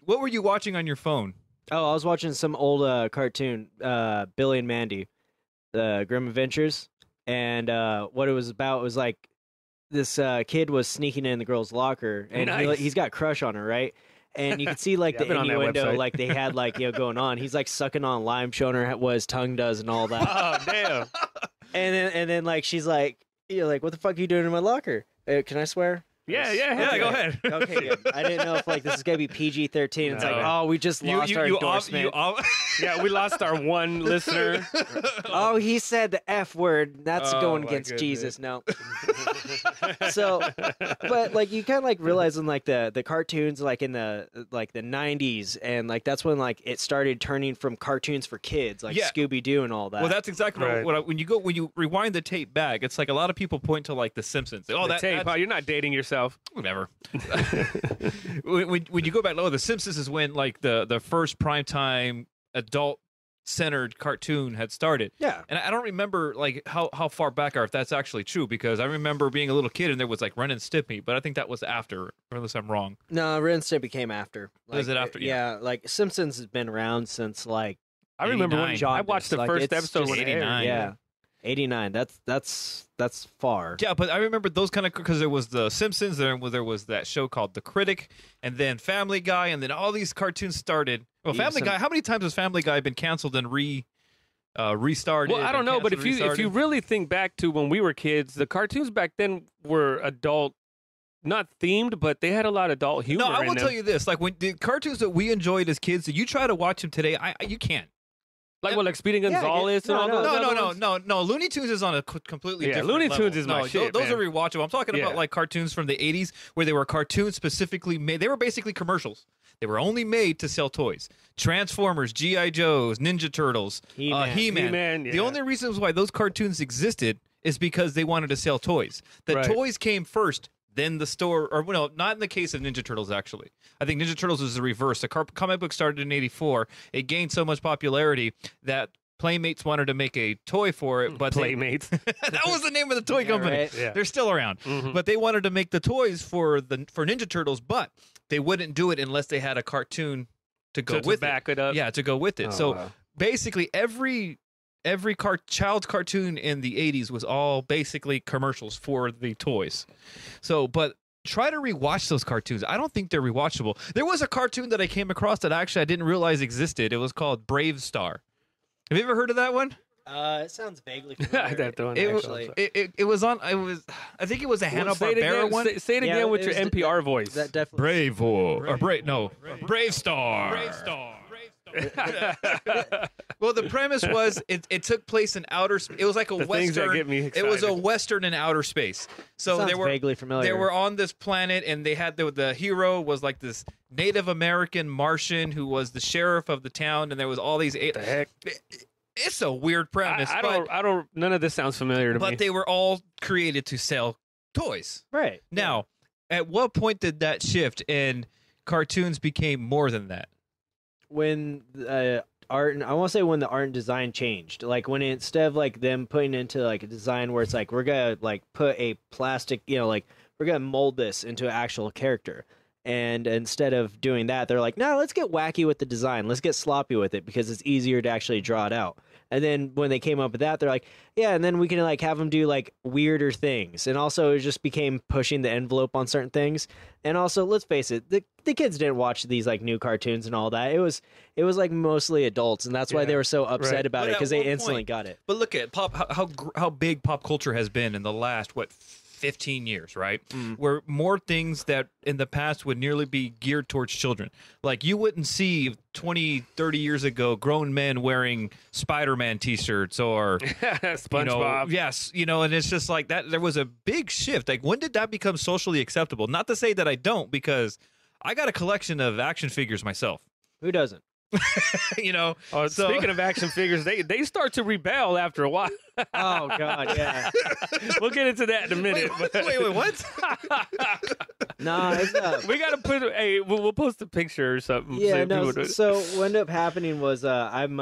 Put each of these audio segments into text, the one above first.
What were you watching on your phone? Oh, I was watching some old cartoon, Billy and Mandy, the Grim Adventures, and what it was about was like this kid was sneaking in the girl's locker, and Nice. he's got a crush on her, right? And you can see like Yeah, the I've been on that innuendo, website. like they had like going on. He's like sucking on lime, showing her what his tongue does and all that. Oh, damn. And then like she's like, what the fuck are you doing in my locker? Can I swear? Yeah, Yeah, go ahead. Okay, good. I didn't know if like this is gonna be PG-13. It's No. like, oh, we just lost our endorsement. Yeah, we lost our one listener. Oh, he said the F word. That's Oh, going my against goodness. Jesus. No. So, but like you kind of like realize in like the cartoons like in the 90s, and like that's when like it started turning from cartoons for kids like Yeah. Scooby Doo and all that. Well, that's exactly Right. when you rewind the tape back. It's like a lot of people point to like The Simpsons. Oh, The tape. that's Oh, you're not dating yourself. whatever. when you go back, The Simpsons is when like the first primetime adult centered cartoon had started. Yeah. And I don't remember like how far back or if that's actually true, because I remember being a little kid and there was like Ren and Stimpy, but I think that was after, unless I'm wrong. No, Ren and Stimpy came after. Was it after? Yeah, like Simpsons has been around since like I remember when 89. I watched the Like, first it's episode just when it aired. 89. yeah, 89. That's far. Yeah, but I remember those kind of, because there was The Simpsons, there was that show called The Critic, and then Family Guy, and then all these cartoons started. Well, Even Family some- Guy. How many times has Family Guy been canceled and restarted? Well, I don't and know, but canceled, if you restarted? really think back to when we were kids, the cartoons back then were adult, not themed, but they had a lot of adult humor. No, I in will them. tell you this: like when the cartoons that we enjoyed as kids, you try to watch them today, you can't. like Speedy Yeah, Gonzales and all no, those. other ones? No. Looney Tunes is on a completely Yeah, different Looney level. Tunes is my No, shit, Those man. are rewatchable. I'm talking about Yeah. like cartoons from the 80s where they were cartoons specifically made. They were basically commercials. They were only made to sell toys. Transformers, G.I. Joes, Ninja Turtles, He-Man. He-Man. He-Man, The yeah. only reasons why those cartoons existed is because they wanted to sell toys. The Right. toys came first, then the store, or no, not in the case of Ninja Turtles, actually. I think Ninja Turtles was the reverse. The comic book started in 84. It gained so much popularity that Playmates wanted to make a toy for it, but Playmates. that was the name of the toy Yeah, company. right. Yeah. They're still around, but they wanted to make the toys for Ninja Turtles, but they wouldn't do it unless they had a cartoon to go to with back it up. Yeah, to go with it. Oh, so wow. basically, every child's cartoon in the 80s was all basically commercials for the toys. So, but try to rewatch those cartoons. I don't think they're rewatchable. There was a cartoon that I came across that actually I didn't realize existed. It was called Brave Star. Have you ever heard of that one? It sounds vaguely I familiar. have to It, actually. it was on. I think it was a Hanna Say it Barbera again. one. Say it again Yeah, with it your was- NPR voice. That definitely. Brave or Brave? No, Brave Star. Brave Star. Well, the premise was it took place in outer space. It was like a The things that western. get me It was a excited. western in outer space. So Sounds they were vaguely familiar. They were on this planet, and they had the hero was like this Native American Martian who was the sheriff of the town, and there was all these. the heck? It's a weird premise. I don't. None of this sounds familiar to me. but they were all created to sell toys. right. Now, at what point did that shift and cartoons became more than that? When art, and I want to say when the art and design changed, like when instead of like them putting into like a design where it's like we're gonna like put a plastic, like we're gonna mold this into an actual character, and instead of doing that, they're like, no, let's get wacky with the design, let's get sloppy with it because it's easier to actually draw it out. And then when they came up with that, they're like, yeah, and then we can like have them do like weirder things. And also it just became pushing the envelope on certain things. And also, let's face it, the kids didn't watch these like new cartoons and all that. It was like mostly adults, and that's why Yeah, they were so upset right. about But it at because they what instantly point- got it. But look at how big pop culture has been in the last 15 years, right? Where more things that in the past would nearly be geared towards children. Like you wouldn't see 20, 30 years ago grown men wearing Spider-Man t-shirts or SpongeBob. yes, and it's just like that. There was a big shift. Like when did that become socially acceptable? Not to say that I don't, because I got a collection of action figures myself. Who doesn't? Oh, So- speaking of action figures, they start to rebel after a while. Oh God, yeah. We'll get into that in a minute. Wait, what? No, it's We gotta put. Hey, we'll post a picture or something. yeah, so no. people would- So what ended up happening was, I'm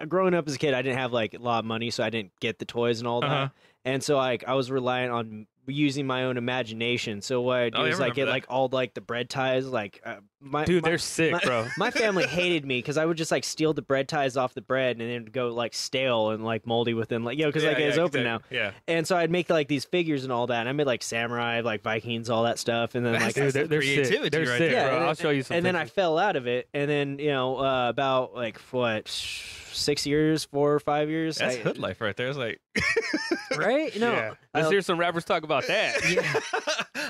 growing up as a kid. I didn't have like a lot of money, so I didn't get the toys and all that. Uh-huh. And so I was reliant on using my own imagination. So what I do Oh, I is like get remember like all like the bread ties. Like Dude, they're sick, bro. My family hated me because I would just like steal the bread ties off the bread and then it'd go like stale and like moldy within like because like it's open now. Yeah. And so I'd make like these figures and all that. And I made like samurai, like Vikings, all that stuff. And then like Dude, they're creativity sick. They're right sick, there. bro. and I'll show you some. And then I pictures. fell out of it. And then about like what 6 years, 4 or 5 years. That's hood life right there. It's like, right? No, Yeah. Let's hear some rappers talk about that.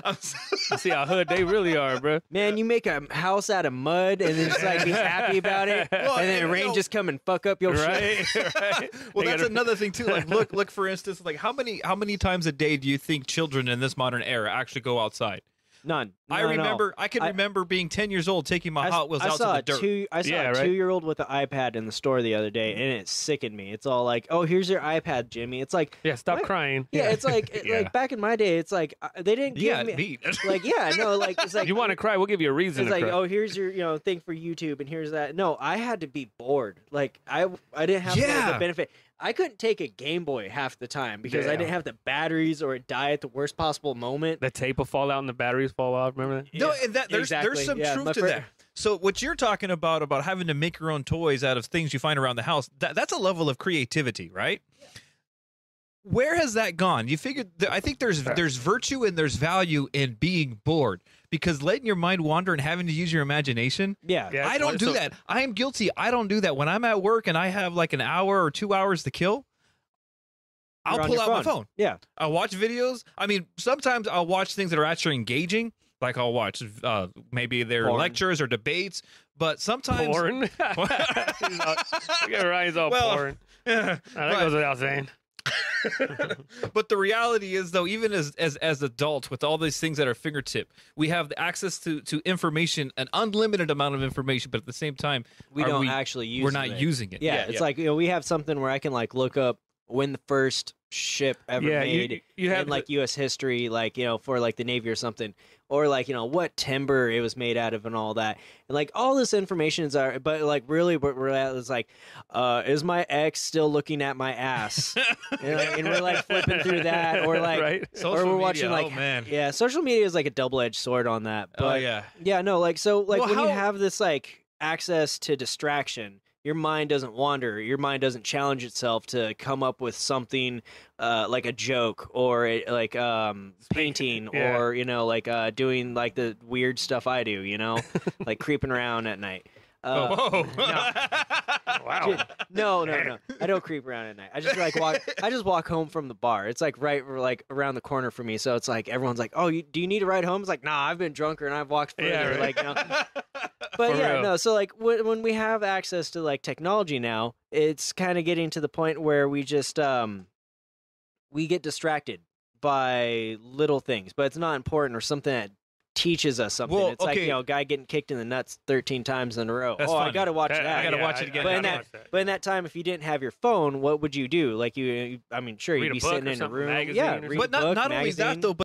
I'm so- See how hood they really are, bro. man, you make a house out of mud and then just like be happy about it, Well, and then and, rain you know- just come and fuck up your shit. Right, right. well, They that's gotta- another thing too. Like, look for instance, like how many times a day do you think children in this modern era actually go outside? None. I can remember being 10 years old taking my Hot Wheels out to the dirt. I saw Yeah, a right. 2-year-old with an iPad in the store the other day, and it sickened me. It's all like, "Oh, here's your iPad, Jimmy." It's like, Yeah, stop what? crying. yeah, it's like Yeah. like back in my day, it's like they didn't give Yeah, me beat. like like it's like You want to cry? We'll give you a reason it's to like, cry. oh, here's your thing for YouTube, and here's that. No, I had to be bored. Like I didn't have Yeah. the benefit. I couldn't take a Game Boy half the time because I Yeah. didn't have the batteries or it die at the worst possible moment. The tape will fall out and the batteries fall off. Remember that? No, and that there's Exactly. some Yeah, truth my to that. So what you're talking about having to make your own toys out of things you find around the house, that's a level of creativity, right? Where has that gone? You figured I think there's virtue and there's value in being bored because letting your mind wander and having to use your imagination. Yeah. Yeah. I don't do so- that. I am guilty. I don't do that. When I'm at work and I have like an hour or 2 hours to kill, I'll You're on pull your out my phone. Yeah. I'll watch videos. I mean, sometimes I'll watch things that are actually engaging. Like I'll watch maybe their Porn. lectures or debates. But sometimes Porn. Look at Ryan's all Well, porn. Yeah, That goes without saying. but the reality is, though, even as adults, with all these things at our fingertip, we have the access to information, an unlimited amount of information. But at the same time, We don't actually use we're it. not using it. Yeah, it's like we have something where I can like look up when the first ship ever Yeah, made you have in like U.S. history, like for like the Navy or something, or like what timber it was made out of and all that, and like all this information is but like really what we're at is like, is my ex still looking at my ass? And we're like flipping through that, or like, Right? Social or we're media, watching like, oh man, yeah, social media is like a double-edged sword on that. But oh yeah. yeah, no, like so like Well, when you how- have this like access to distraction, your mind doesn't wander. Your mind doesn't challenge itself to come up with something like a joke or like painting Yeah. or like doing like the weird stuff I do, like creeping around at night. Whoa. Wow. No. I don't creep around at night. I just like walk. I just walk home from the bar. It's like right like around the corner for me. So it's like everyone's like, "Oh, do you need a ride home?" It's like, "Nah, I've been drunker and I've walked further." Yeah, right. Like, but For yeah, real. no. So like when we have access to like technology now, it's kind of getting to the point where we just we get distracted by little things, but it's not important or something that teaches us something. Well, It's like okay. a guy getting kicked in the nuts 13 times in a row. That's I funny. got to watch that. I gotta watch it again. But in gotta that- watch that. But in that time, if you didn't have your phone, what would you do? Like I mean, sure, Read you'd a be book sitting or in a something, room, magazine yeah, or read But a book, not only that magazine. though, but